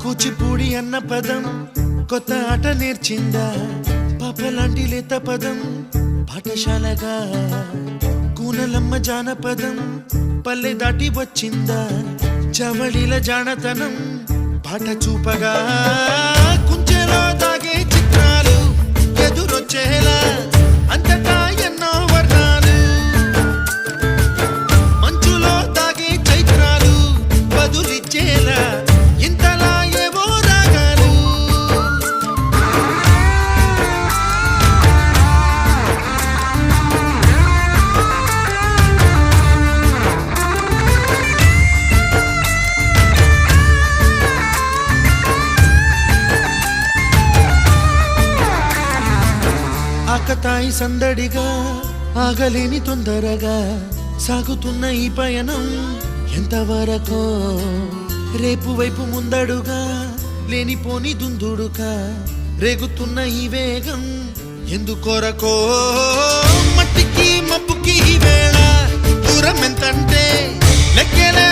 కూచిపూడి అన్న పదం కొత్త ఆట నేర్చిందా పాపలాంటి లేత పదం పాఠశాలగా కూనలమ్మ జానపదం పల్లె దాటి వచ్చిందా చవళిల జానతనం పాట చూపగా కుంచెలో దాగే చిత్రాలు ఎదురొచ్చేలా అంతటా ఎన్నో వర్ణాలు మంచులో దాగే చైత్రాలు బదులిచ్చేలా ఇంతలా ఏవో రాగాలు ఆకతాయి సందడిగా ఆగలేని తొందరగా సాగుతున్న ఈ పయనం ఎంతవరకో రేపు వైపు ముందడుగా లేనిపోని దుందుడుగా రేగుతున్న ఈ వేగం ఎందుకొరకో మట్టికి మబ్బుకి ఈ వేళ దూరం ఎంతంటే లెక్కలే